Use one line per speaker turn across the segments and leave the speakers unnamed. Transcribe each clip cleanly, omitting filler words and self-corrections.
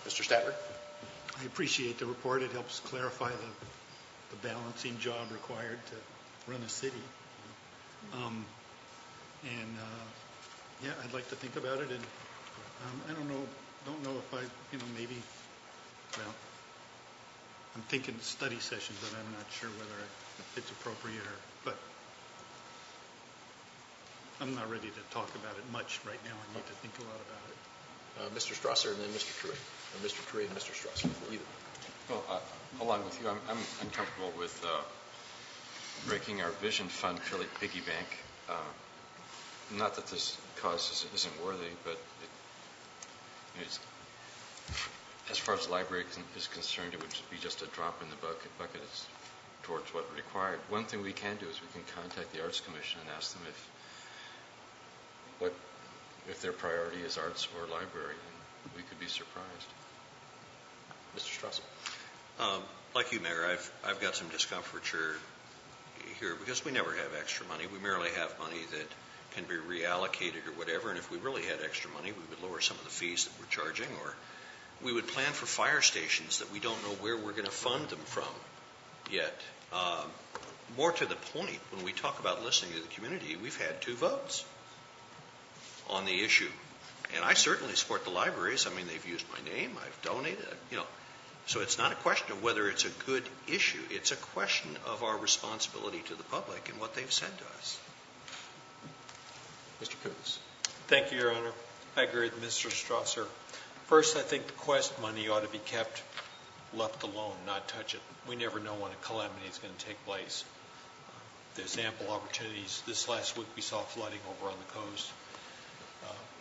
Mr. Statler?
I appreciate the report. It helps clarify the balancing job required to run a city. Yeah, I'd like to think about it, and I don't know if I, maybe, well, I'm thinking study session, but I'm not sure whether it's appropriate but I'm not ready to talk about it much right now. I need to think a lot about it.
Mr. Strasser and then Mr. Truitt, or Mr. Truitt and Mr. Strasser, either.
Well, along with you, I'm uncomfortable with breaking our vision fund piggy bank. Not that this cause isn't worthy, but as far as the library is concerned, it would be just a drop in the bucket towards what required. One thing we can do is we can contact the Arts Commission and ask them if their priority is arts or library, and we could be surprised.
Mr. Strasser.
Like you, Mayor, I've got some discomfort here because we never have extra money. We merely have money that can be reallocated or whatever, and if we really had extra money, we would lower some of the fees that we're charging, or we would plan for fire stations that we don't know where we're going to fund them from yet. More to the point, when we talk about listening to the community, we've had 2 votes on the issue. And I certainly support the libraries. I mean, they've used my name. I've donated, So it's not a question of whether it's a good issue. It's a question of our responsibility to the public and what they've said to us.
Mr. Coons.
Thank you, Your Honor. I agree with Mr. Strasser. First, I think the Quest money ought to be left alone, not touch it. We never know when a calamity is going to take place. There's ample opportunities. This last week we saw flooding over on the coast.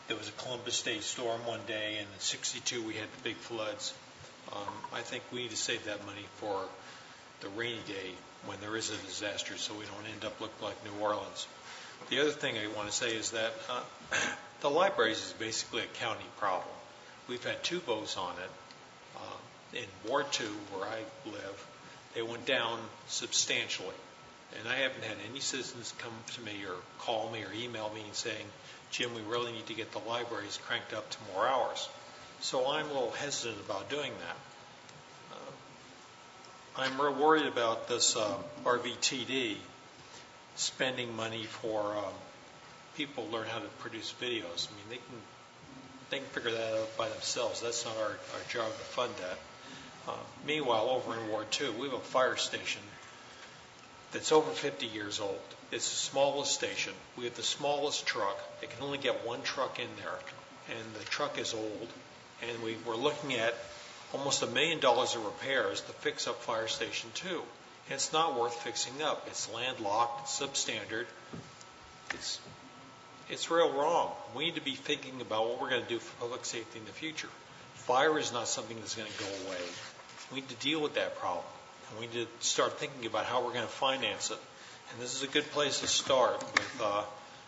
There was a Columbus Day storm one day, and in '62 we had the big floods. I think we need to save that money for the rainy day when there is a disaster, so we don't end up looking like New Orleans. The other thing I want to say is that the libraries is basically a county problem. We've had 2 votes on it. In Ward 2, where I live, they went down substantially. And I haven't had any citizens come to me or call me or email me and saying, Jim, we really need to get the libraries cranked up to more hours. So I'm a little hesitant about doing that. I'm real worried about this RVTD spending money for people to learn how to produce videos. I mean, they can figure that out by themselves. That's not our job to fund that. Meanwhile, over in Ward 2, we have a fire station that's over 50 years old. It's the smallest station. We have the smallest truck. It can only get 1 truck in there, and the truck is old. And we were looking at almost $1 million of repairs to fix up Fire Station 2. And it's not worth fixing up. It's landlocked, it's substandard. It's real wrong. We need to be thinking about what we're going to do for public safety in the future. Fire is not something that's going to go away. We need to deal with that problem. And we need to start thinking about how we're going to finance it. And this is a good place to start with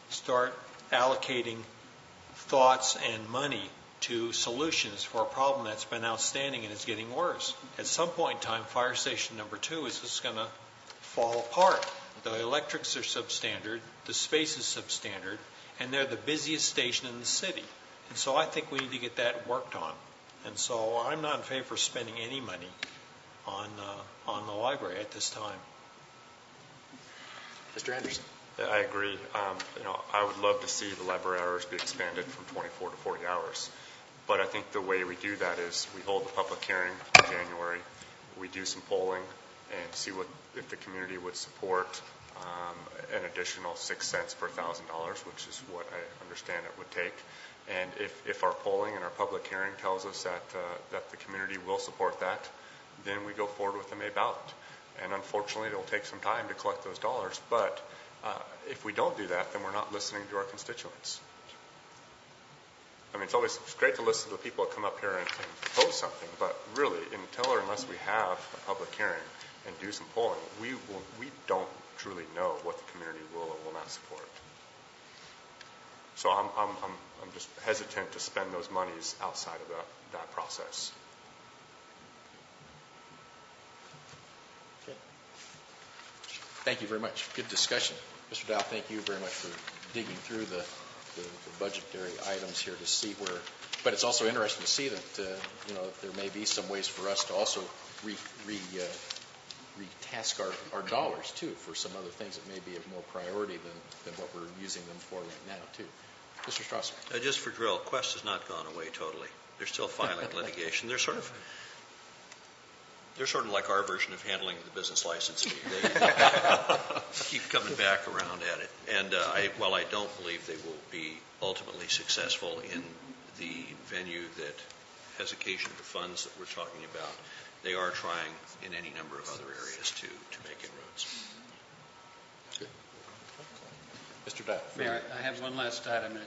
start allocating thoughts and money to solutions for a problem that's been outstanding and is getting worse. At some point in time, Fire Station number 2 is just going to fall apart. The electrics are substandard, the space is substandard, and they're the busiest station in the city. And so I think we need to get that worked on. And so I'm not in favor of spending any money on the library at this time.
Mr. Anderson.
I agree. I would love to see the library hours be expanded from 24 to 40 hours. But I think the way we do that is we hold the public hearing in January. We do some polling and see if the community would support an additional 6 cents per $1,000, which is what I understand it would take. And if our polling and our public hearing tells us that the community will support that, then we go forward with the May ballot. And unfortunately, it'll take some time to collect those dollars. But if we don't do that, then we're not listening to our constituents. I mean, it's great to listen to the people that come up here and propose something, but really, until or unless we have a public hearing and do some polling, we don't truly know what the community will or will not support. So I'm just hesitant to spend those monies outside of that process.
Okay. Thank you very much. Good discussion. Mr. Dow, thank you very much for digging through the budgetary items here to see where But it's also interesting to see that, there may be some ways for us to also retask our dollars, too, for some other things that may be of more priority than what we're using them for right now, too. Mr. Strasser.
Just for drill, Quest has not gone away totally. They're still filing litigation. They're sort of like our version of handling the business license fee. They keep coming back around at it. And while I don't believe they will be ultimately successful in the venue that has occasioned the funds that we're talking about, they are trying in any number of other areas to make inroads.
Good. Mr. Dye.
Mayor, I have one last item.